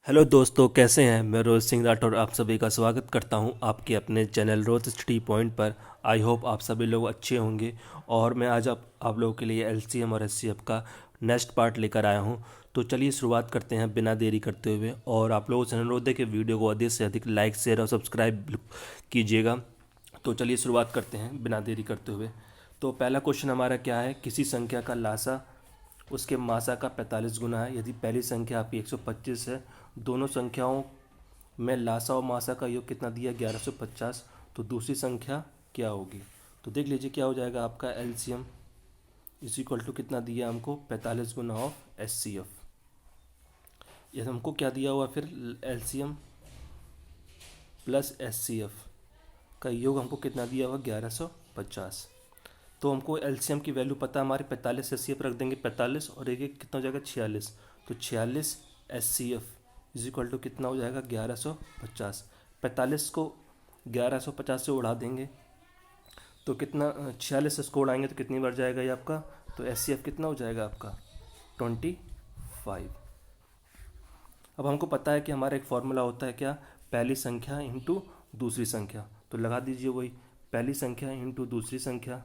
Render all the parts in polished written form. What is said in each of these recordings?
Hello दोस्तों, कैसे हैं। मैं रोहित सिंह राठौर आप सभी का स्वागत करता हूं आपके अपने चैनल रोहित स्टडी पॉइंट पर। आई होप आप सभी लोग अच्छे होंगे। और मैं आज आप लोगों के लिए एलसीएम और एचसीएफ का नेक्स्ट पार्ट लेकर आया हूं। तो चलिए शुरुआत करते हैं बिना देरी करते हुए। और आप लोगों से अनुरोध है कि वीडियो को अधिक से अधिक लाइक शेयर और सब्सक्राइब कीजिएगा। तो चलिए शुरुआत करते हैं बिना देरी करते हुए। तो पहला क्वेश्चन हमारा क्या है, किसी संख्या का लासा उसके मासा का 45 गुना है। यदि पहली संख्या आपकी 125 है, दोनों संख्याओं में लासा और मासा का योग कितना दिया 1150, तो दूसरी संख्या क्या होगी। तो देख लीजिए क्या हो जाएगा आपका एलसीएम इज इक्वल टू कितना दिया हमको 45 गुना ऑफ एचसीएफ। ये हमको क्या दिया हुआ फिर एलसीएम प्लस एचसीएफ का योग हमको कितना दिया हुआ 1150। तो हमको एलसीएम की वैल्यू पता है हमारे 45 एस सी एफ रख देंगे 45 और एक कितना हो जाएगा 46। तो 46 S C F is equal to कितना हो जाएगा 1150। 45 को 1150 से उड़ा देंगे तो कितना 46 इसको उड़ाएंगे तो कितनी बार जाएगा ये आपका। तो एस सी एफ कितना हो जाएगा आपका 25। अब हमको पता है कि हमारा एक फॉर्मूला होता है क्या, पहली संख्या इंटू दूसरी संख्या। तो लगा दीजिए वही, पहली संख्या इंटू दूसरी संख्या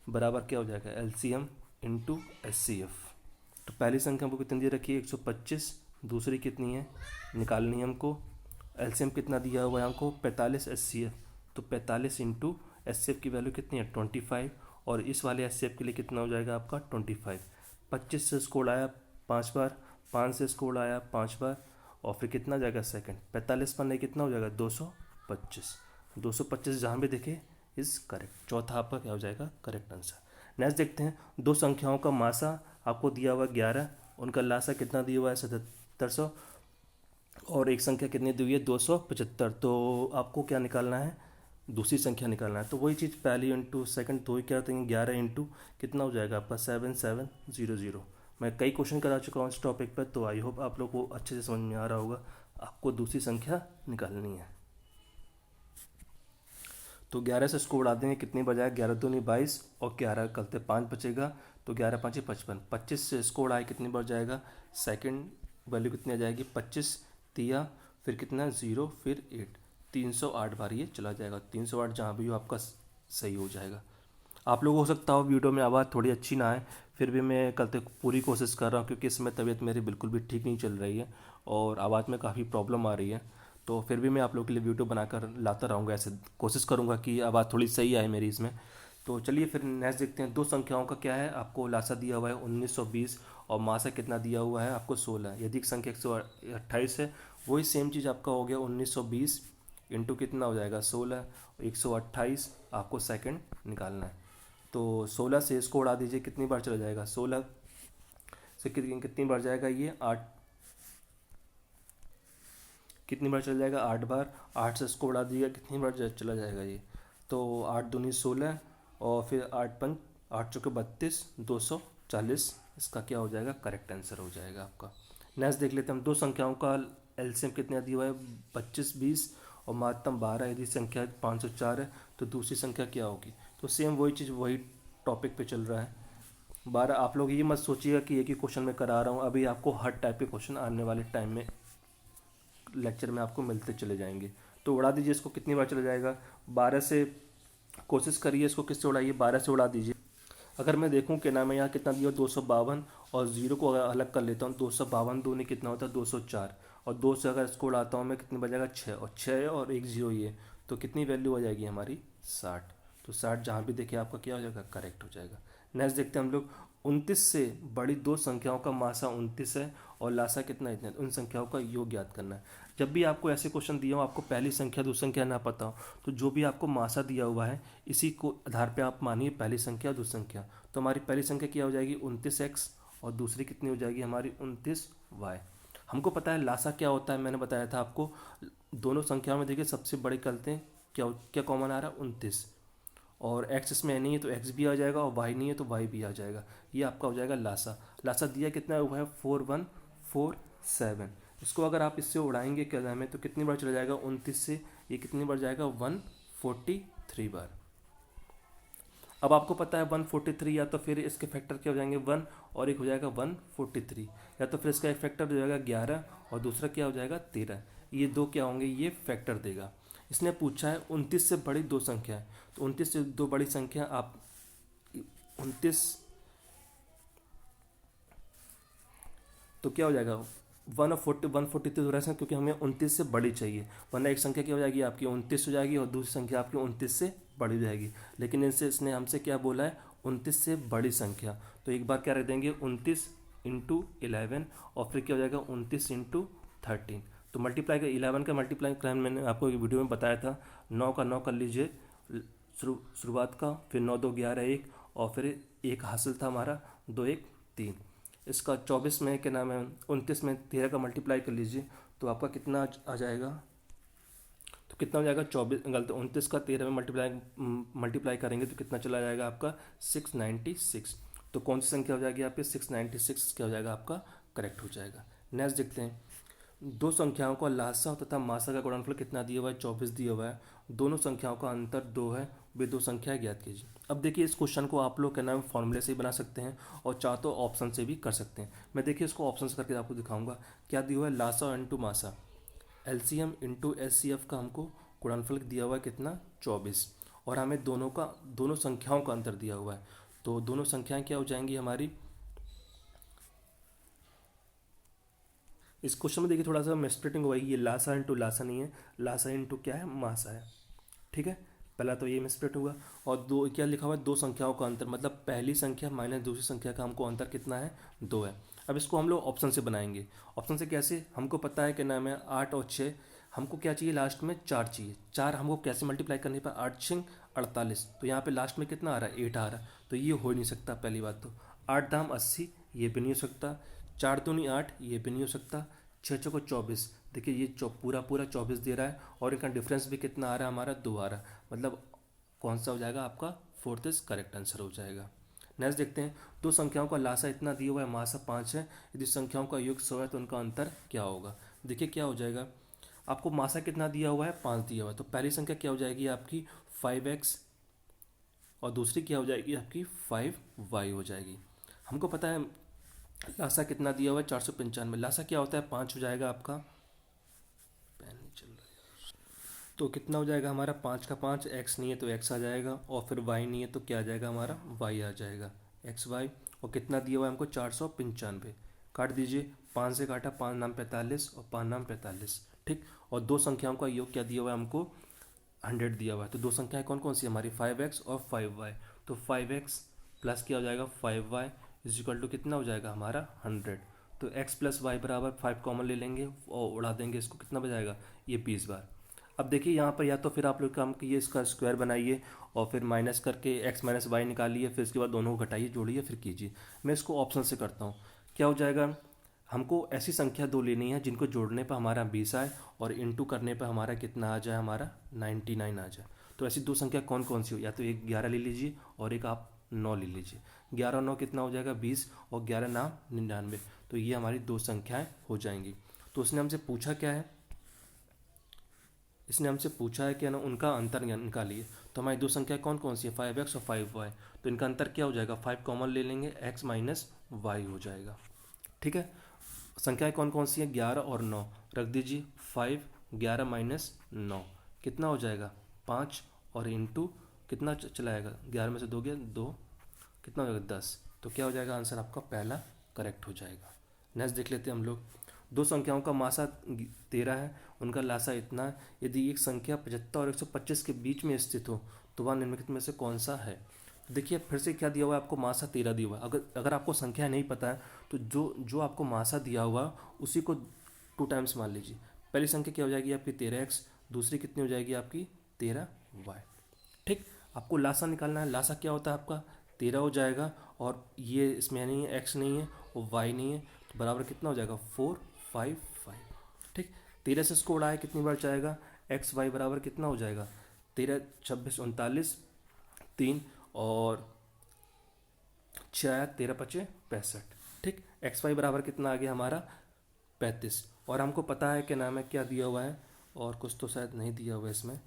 बराबर क्या हो जाएगा LCM into S C F. तो पहली संख्या हमको कितनी दे रखी है 125, दूसरी कितनी है निकालनी है हमको। एलसीएम कितना दिया हुआ है हमको 45 एस सी एफ। तो 45 इंटू एस सी एफ की वैल्यू कितनी है 25। और इस वाले एस सी एफ के लिए कितना हो जाएगा आपका 25। 25 से इसको उड़ाया 5 बार, 5 से इसको उड़ाया 5 बार और फिर कितना जाएगा सेकंड 45 पर नहीं कितना हो जाएगा 225। 225 जहाँ भी देखे इज करेक्ट। चौथा आपका क्या हो जाएगा करेक्ट आंसर। नेक्स्ट देखते हैं, दो संख्याओं का मासा आपको दिया हुआ 11, उनका लासा कितना दिया हुआ है 7700 और एक संख्या कितनी दी हुई है 275। तो आपको क्या निकालना है दूसरी संख्या निकालना है। तो वही चीज़ पहली इंटू सेकंड, तो ही क्या होते हैं 11 इंटू कितना हो जाएगा आपका 7700। मैं कई क्वेश्चन करा चुका हूँ इस टॉपिक पर, तो आई होप आप लोग को अच्छे से समझ में आ रहा होगा। आपको दूसरी संख्या निकालनी है। तो 11 से इसको उड़ा देंगे कितनी बजाय 11 दूनी 22 और 11 करते 5 बचेगा। तो 11 5 55। 25 से इसको उड़ाए कितनी बार जाएगा सेकंड वैल्यू कितनी आ जाएगी 25 तिया फिर कितना 0 फिर 8, 308 बार ये चला जाएगा। 308 जहाँ भी हो आपका सही हो जाएगा। आप लोगों को हो सकता हो वीडियो में आवाज़ थोड़ी अच्छी ना आए, फिर भी मैं कल तक पूरी कोशिश कर रहा हूँ क्योंकि इस समय तबीयत मेरी बिल्कुल भी ठीक नहीं चल रही है और आवाज़ में काफ़ी प्रॉब्लम आ रही है। तो फिर भी मैं आप लोगों के लिए वीडियो बनाकर लाता रहूँगा, ऐसे कोशिश करूँगा कि आवाज़ थोड़ी सही आए मेरी इसमें। तो चलिए फिर नेक्स्ट देखते हैं, दो संख्याओं का क्या है आपको लासा दिया हुआ है 1920 और मासा कितना दिया हुआ है आपको 16। यदि एक संख्या 128 है, वही सेम चीज़ आपका हो गया 1920 इंटू कितना हो जाएगा 16, 128 आपको सेकंड निकालना है। तो 16 से इसको उड़ा दीजिए कितनी बार चला जाएगा 16 से कितनी बार जाएगा ये 8, कितनी बार चला जाएगा 8 बार। 8 से इसको उड़ा दिया कितनी बार चला जाएगा ये। तो 8 दूनी 16 और फिर 8 पंच 8 चौके 32, 240 इसका क्या हो जाएगा करेक्ट आंसर हो जाएगा आपका। नेक्स्ट देख लेते हैं हम, दो संख्याओं का एलसीएम कितना दिया हुआ है 25 20 और महत्तम 12। यदि संख्या 504 है तो दूसरी संख्या क्या होगी। तो सेम वही चीज़ वही टॉपिक पे चल रहा है 12। आप लोग ये मत सोचिएगा कि एक ही क्वेश्चन में करा रहा हूँ, अभी आपको हर टाइप के क्वेश्चन आने वाले टाइम में लेक्चर में आपको मिलते चले जाएंगे। तो उड़ा दीजिए इसको कितनी बार चला जाएगा 12 से, कोशिश करिए इसको किससे उड़ाइए 12 से उड़ा दीजिए। अगर मैं देखूं कि नाम है यहाँ कितना दिया 252 और जीरो को अगर अलग कर लेता हूँ 252 दूनी कितना होता है 204 और 2 से अगर इसको उड़ाता हूँ मैं कितनी बचेगा 6 और 6 और एक जीरो ये, तो कितनी वैल्यू हो जाएगी हमारी 60। तो 60 जहाँ भी देखिए आपका क्या हो जाएगा करेक्ट हो जाएगा। नेक्स्ट देखते हैं हम लोग, 29 से बड़ी दो संख्याओं का मासा 29 है और लासा कितना इतना है, उन संख्याओं का योग ज्ञात करना है। जब भी आपको ऐसे क्वेश्चन दिया हो आपको पहली संख्या दूसरी संख्या ना पता हो, तो जो भी आपको मासा दिया हुआ है इसी को आधार पे आप मानिए पहली संख्या दूसरी संख्या। तो हमारी पहली संख्या क्या हो जाएगी 29x और दूसरी कितनी हो जाएगी हमारी 29y। हमको पता है लासा क्या होता है, मैंने बताया था आपको। दोनों संख्याओं में देखिए सबसे बड़े करते हैं क्या क्या कॉमन आ रहा है 29 और x इसमें नहीं है तो x भी आ जाएगा और y नहीं है तो y भी आ जाएगा। ये आपका हो जाएगा लासा। लासा दिया कितना हुआ है 4147। इसको अगर आप इससे उड़ाएंगे क्या नाम है तो कितनी बार चला जाएगा 29 से ये कितनी बार जाएगा 143 बार। अब आपको पता है 143, या तो फिर इसके फैक्टर क्या हो जाएंगे 1 और एक हो जाएगा 143, या तो फिर इसका एक फैक्टर हो जाएगा 11 और दूसरा क्या हो जाएगा 13। ये दो क्या होंगे, ये फैक्टर देगा। इसने पूछा है 29 से बड़ी दो संख्या है, तो 29 से दो बड़ी संख्या आप 29, तो क्या हो जाएगा 143 हो रहा है क्योंकि हमें 29 से बड़ी चाहिए, वरना एक संख्या क्या हो जाएगी आपकी 29 हो जाएगी और दूसरी संख्या आपकी 29 से बड़ी हो जाएगी। लेकिन इनसे इसने हमसे क्या बोला है 29 से बड़ी संख्या, तो एक बार क्या रख देंगे 29 इंटू 11 और फिर क्या हो जाएगा 29 इंटू 13। तो मल्टीप्लाई का 11 का मल्टीप्लाई करना मैंने आपको एक वीडियो में बताया था। 9 का 9 कर लीजिए शुरुआत का, फिर 9 2 11 1 और फिर एक हासिल था हमारा 2 1 3। इसका 24 में क्या नाम है 29 में 13 का मल्टीप्लाई कर लीजिए तो आपका कितना आ जाएगा, तो कितना हो जाएगा 24 गलत 29 का 13 में मल्टीप्लाई करेंगे तो कितना चला जाएगा आपका 696। तो कौन सी संख्या हो जाएगी आपकी 696 क्या हो जाएगा आपका करेक्ट हो जाएगा। नेक्स्ट देखते हैं, दो संख्याओं का लासा तथा मासा का गुणनफल कितना दिया हुआ है 24 दिया हुआ है, दोनों संख्याओं का अंतर 2 है, वे दो संख्या ज्ञात कीजिए। अब देखिए इस क्वेश्चन को आप लोग क्या नाम फॉर्मूले से ही बना सकते हैं और चाहे तो ऑप्शन से भी कर सकते हैं। मैं देखिए इसको ऑप्शन से करके आपको दिखाऊंगा। क्या दिया हुआ है लासा इंटू मासा, एलसीएम इंटू एचसीएफ का हमको गुणनफल दिया हुआ है कितना 24, और हमें दोनों संख्याओं का अंतर दिया हुआ है। तो दोनों संख्याएं क्या हो जाएंगी हमारी, इस क्वेश्चन में देखिए थोड़ा सा मिसप्रिंटिंग हुआ है, ये लासा इंटू लासा नहीं है, लासा इंटू क्या है मासा है। ठीक है, पहला तो ये मिसप्रिंट हुआ। और दो क्या लिखा हुआ है दो संख्याओं का अंतर, मतलब पहली संख्या माइनस दूसरी संख्या का हमको अंतर कितना है 2 है। अब इसको हम लोग ऑप्शन से बनाएंगे। ऑप्शन से कैसे, हमको पता है कि नाम है 8 और 6, हमको क्या चाहिए लास्ट में 4 चाहिए। 4 हमको कैसे मल्टीप्लाई करने पर 8 6 48, तो यहाँ पे लास्ट में कितना आ रहा है 8 आ रहा है, तो ये हो ही नहीं सकता। पहली बात तो 8 दाम 80, ये भी नहीं हो सकता। 4 दूनी 8, ये भी नहीं हो सकता। 6 6 को 24, देखिए ये पूरा पूरा 24 दे रहा है और इनका डिफरेंस भी कितना आ रहा है हमारा 2 आ रहा है, मतलब कौन सा हो जाएगा आपका फोर्थ इज करेक्ट आंसर हो जाएगा। नेक्स्ट देखते हैं, दो संख्याओं का लासा इतना दिया हुआ है मासा 5 है, यदि संख्याओं का योग 100 है तो उनका अंतर क्या होगा। देखिए क्या हो जाएगा, आपको मासा कितना दिया हुआ है 5 दिया हुआ है, तो पहली संख्या क्या हो जाएगी आपकी 5x और दूसरी क्या हो जाएगी आपकी 5y हो जाएगी। हमको पता है लासा कितना दिया हुआ है 495, लासा क्या होता है 5 हो जाएगा आपका, पेन नहीं चल रहा है, तो कितना हो जाएगा हमारा 5 का 5, x नहीं है तो x आ जाएगा और फिर y नहीं है तो क्या आ जाएगा हमारा y आ जाएगा एक्स वाई। और कितना दिया हुआ है हमको 495, काट दीजिए, 5 से काटा 5 नाम 45 और 5 नाम 45। ठीक, और दो संख्याओं का योग क्या दिया हुआ है हमको 100 दिया हुआ है। तो दो संख्याएं कौन कौन सी हमारी 5x और 5y, तो 5x प्लस क्या हो जाएगा 5y इज इक्वल टू कितना हो जाएगा हमारा 100। तो x प्लस वाई बराबर 5 कॉमन ले लेंगे और उड़ा देंगे इसको, कितना बजाएगा ये 20 बार। अब देखिए यहाँ पर या तो फिर आप लोग काम कीजिए इसका स्क्वायर बनाइए और फिर माइनस करके x माइनस वाई निकालिए, फिर इसके बाद दोनों को घटाइए जोड़िए फिर कीजिए। मैं इसको ऑप्शन से करता हूँ। क्या हो जाएगा, हमको ऐसी संख्या दो लेनी है जिनको जोड़ने पर हमारा 20 आए और इंटू करने पर हमारा कितना आ जाए हमारा 99 आ जाए। तो ऐसी दो संख्या कौन कौन सी हो, या तो एक 11 ले लीजिए और एक आप 9 ले लीजिए। 11 9 कितना हो जाएगा 20 और 11 नाम 99, तो ये हमारी दो संख्याएं हो जाएंगी। तो उसने हमसे पूछा क्या है, इसने हमसे पूछा है कि ना उनका अंतर निकालिए। तो हमारी दो संख्या कौन कौन सी है 5x और 5y, तो इनका अंतर क्या हो जाएगा 5 कॉमन ले लेंगे x माइनस वाई हो जाएगा। ठीक है, संख्याएं कौन कौन सी हैं 11 और 9 रख दीजिए, 5 11 माइनस 9 कितना हो जाएगा 5 और इंटू कितना चलाएगा 11 में से 2 गया 2, कितना हो जाएगा 10। तो क्या हो जाएगा आंसर आपका पहला करेक्ट हो जाएगा। नेक्स्ट देख लेते हैं हम लोग, दो संख्याओं का मासा 13 है, उनका लासा इतना है, यदि एक संख्या 75 और 125 के बीच में स्थित हो तो वह निम्नलिखित में से कौन सा है। देखिए फिर से क्या दिया हुआ है आपको मासा 13 दिया हुआ है। अगर आपको संख्या नहीं पता है तो जो आपको मासा दिया हुआ उसी को 2 टाइम्स मान लीजिए। पहली संख्या क्या हो जाएगी आपकी 13x, दूसरी कितनी हो जाएगी आपकी 13y। ठीक, आपको लासा निकालना है, लासा क्या होता है आपका 13 हो जाएगा और ये इसमें नहीं है x नहीं है और y नहीं है, तो बराबर कितना हो जाएगा 4 5 5। ठीक, 13 से इसको उड़ाए कितनी बार जाएगा एक्स वाई बराबर कितना हो जाएगा 13 26 39 3 और 6 13 5 65। ठीक, एक्स वाई बराबर कितना आ गया हमारा 35। और हमको पता है कि नाम है क्या दिया हुआ है और कुछ तो शायद नहीं दिया हुआ है इसमें,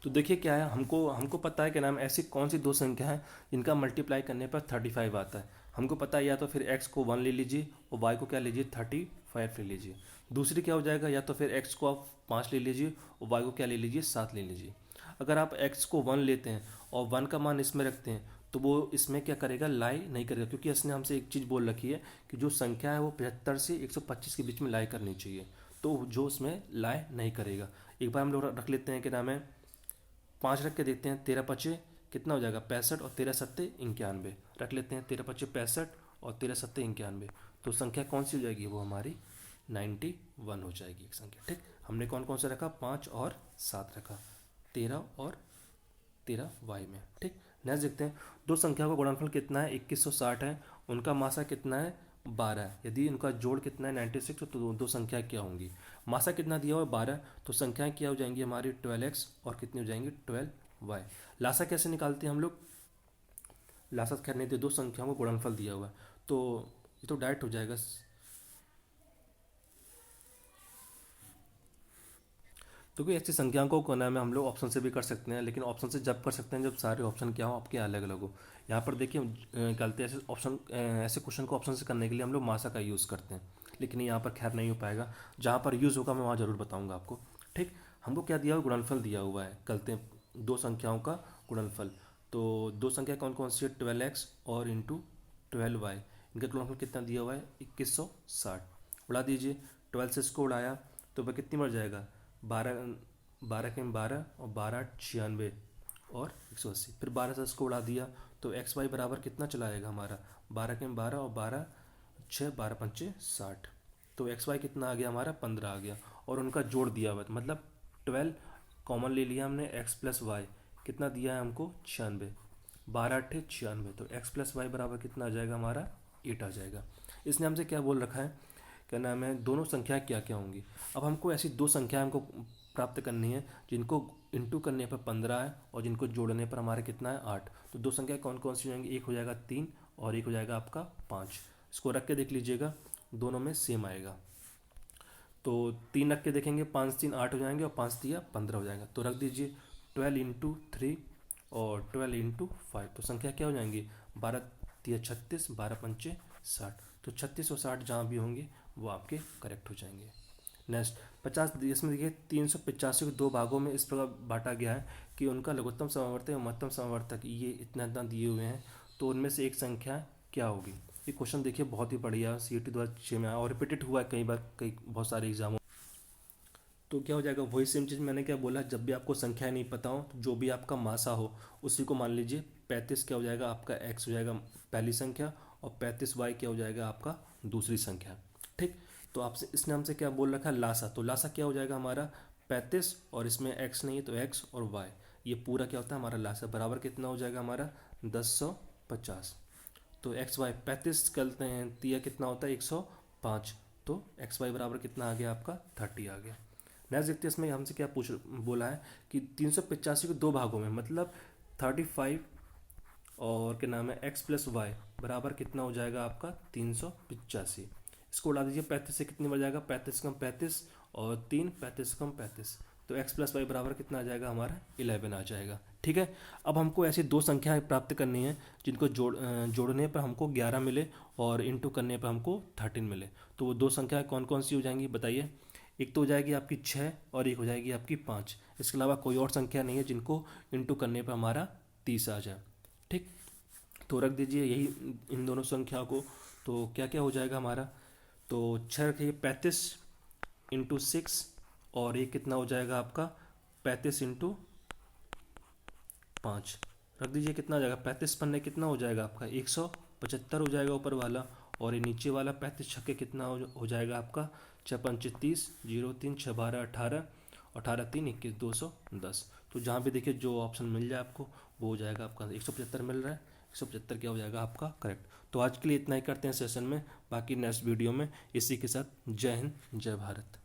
तो देखिए क्या है, हमको हमको पता है क्या नाम ऐसी कौन सी दो संख्या है जिनका मल्टीप्लाई करने पर 35 आता है। हमको पता है या तो फिर x को 1 ले लीजिए और y को क्या लीजिए 35 ले लीजिए। दूसरी क्या हो जाएगा, या तो फिर x को आप 5 ले लीजिए और y को क्या ले लीजिए 7 ले लीजिए। अगर आप x को 1 लेते हैं और 1 का मान इसमें रखते हैं तो वो इसमें क्या करेगा, लाई नहीं करेगा, क्योंकि इसने हमसे एक चीज़ बोल रखी है कि जो संख्या है वो 75 से 125 के बीच में लाई करनी चाहिए, तो जो उसमें लाई नहीं करेगा। एक बार हम लोग रख लेते हैं कि नाम है 5 रख के देखते हैं, 13×5 कितना हो जाएगा 65 और 13×7 91 रख लेते हैं, 13×5 65 और 13×7 91। तो संख्या कौन सी हो जाएगी, वो हमारी 91 हो जाएगी एक संख्या। ठीक, हमने कौन कौन सा रखा, 5 और 7 रखा, 13 और 13 वाई में। ठीक, नेक्स्ट देखते हैं, दो संख्या का गुणनफल कितना है 2160 है, उनका मासा कितना है 12 है, यदि उनका जोड़ कितना है 96, तो दो संख्या क्या होंगी। मासा कितना दिया हुआ है 12, तो संख्याएं क्या हो जाएंगी हमारी 12x और कितनी हो जाएंगी 12y। लासा कैसे निकालते हैं हम लोग, लासा करने दो संख्याओं को गुणनफल दिया हुआ है, तो ये तो डायरेक्ट हो जाएगा। तो कोई ऐसी संख्याओं को करना है हम लोग ऑप्शन से भी कर सकते हैं, लेकिन ऑप्शन से जब कर सकते हैं जब सारे ऑप्शन क्या हो आपके अलग अलग हो। यहाँ पर देखिए निकालते हैं ऐसे ऑप्शन, ऐसे क्वेश्चन को ऑप्शन से करने के लिए हम लोग मासा का यूज़ करते हैं, लेकिन यहाँ पर खैर नहीं हो पाएगा। जहाँ पर यूज़ होगा मैं वहाँ ज़रूर बताऊँगा आपको। ठीक, हमको क्या दिया हुआ, गुणनफल दिया हुआ है, करते हैं दो संख्याओं का गुणनफल। तो दो संख्या कौन कौन सी है, 12x और इंटू 12y, इनका गुणनफल कितना दिया हुआ है 2160। उड़ा दीजिए, 12 से इसको उड़ाया तो वह कितनी बढ़ जाएगा 12, 12 के 12 और 12 96 और 180। फिर 12 से इसको उड़ा दिया तो एक्स वाई बराबर कितना चला आएगा हमारा 12 के 12 और 12 6 12 पंचे 60। तो एक्स वाई कितना आ गया हमारा 15 आ गया, और उनका जोड़ दिया हुआ है, मतलब 12 कॉमन ले लिया हमने, एक्स प्लस वाई कितना दिया है हमको 96, 12 8 96, तो एक्स प्लस वाई बराबर कितना आ जाएगा हमारा 8 आ जाएगा। इसने हमसे क्या बोल रखा है, क्या नाम है, दोनों संख्याएं क्या क्या होंगी। अब हमको ऐसी दो संख्याएं हमको प्राप्त करनी है जिनको इंटू करने पर 15 है और जिनको जोड़ने पर हमारे कितना है 8। तो दो संख्या कौन कौन सी होंगी, एक हो जाएगा 3 और एक हो जाएगा आपका 5। इसको रख के देख लीजिएगा, दोनों में सेम आएगा। तो 3 रख के देखेंगे, 5 3 8 हो जाएंगे और 5 3 15 हो जाएगा। तो रख दीजिए 12 इंटू 3 और 12 इंटू 5, तो संख्या क्या हो जाएंगी 12 3 36 12 पंचे 60। तो 36 और 60 जहाँ भी होंगे वो आपके करेक्ट हो जाएंगे। नेक्स्ट 50, इसमें देखिए 385 को दो भागों में इस प्रकार बांटा गया है कि उनका लघुत्तम समवर्तक और महत्तम समवर्तक ये इतना इतना दिए हुए हैं, तो उनमें से एक संख्या क्या होगी। ये क्वेश्चन देखिए बहुत ही बढ़िया CET 2006 में आया और रिपीटेड हुआ है कई बार, कई बहुत सारे एग्जामों। तो क्या हो जाएगा, वही सेम चीज़ मैंने क्या बोला, जब भी आपको संख्या नहीं पता हो तो जो भी आपका मासा हो उसी को मान लीजिए। 35 क्या हो जाएगा आपका x हो जाएगा पहली संख्या, और 35y क्या हो जाएगा आपका दूसरी संख्या। ठीक, तो आपसे इसने हमसे क्या बोल रखा है लासा, तो लासा क्या हो जाएगा हमारा 35 और इसमें x नहीं है तो x और y, ये पूरा क्या होता है हमारा लासा, बराबर कितना हो जाएगा हमारा 1050। तो एक्स वाई 35 करते हैं तो यह कितना होता है 105, तो एक्स वाई बराबर कितना आ गया आपका 30 आ गया। नेक्स्ट देखते हैं इसमें हमसे क्या पूछ बोला है कि 385 को दो भागों में, मतलब 35 और क्या नाम है एक्स प्लस वाई बराबर कितना हो जाएगा आपका 385। इसको उड़ा दीजिए, 35 से कितनी बढ़ जाएगा 35 कम 35 और 3 35 कम 35, तो x प्लस वाई बराबर कितना आ जाएगा हमारा 11 आ जाएगा। ठीक है, अब हमको ऐसी दो संख्याएं प्राप्त करनी है जिनको जोड़ने पर हमको 11 मिले और इंटू करने पर हमको 13 मिले। तो वो दो संख्याएं कौन कौन सी हो जाएंगी बताइए। एक तो हो जाएगी आपकी 6 और एक हो जाएगी आपकी 5। इसके अलावा कोई और संख्या नहीं है जिनको इंटू करने पर हमारा 30 आ जाए। ठीक, तो रख दीजिए यही इन दोनों संख्याओं को, तो क्या क्या हो जाएगा हमारा, तो 6 रखिए 35 इंटू 6 और ये कितना हो जाएगा आपका 35 इंटू 5 रख दीजिए, कितना हो जाएगा 35 पन्ने कितना हो जाएगा आपका 175 हो जाएगा ऊपर वाला, और ये नीचे वाला 35 छक्के कितना हो जाएगा आपका 6 पंचे 30 0 3 6 12 18 18 3 21 210। तो जहाँ भी देखिए जो ऑप्शन मिल जाए आपको वो हो जाएगा आपका 175 मिल रहा है, 175 क्या हो जाएगा आपका करेक्ट। तो आज के लिए इतना ही करते हैं सेशन में, बाकी नेक्स्ट वीडियो में इसी के साथ जय हिंद जय भारत।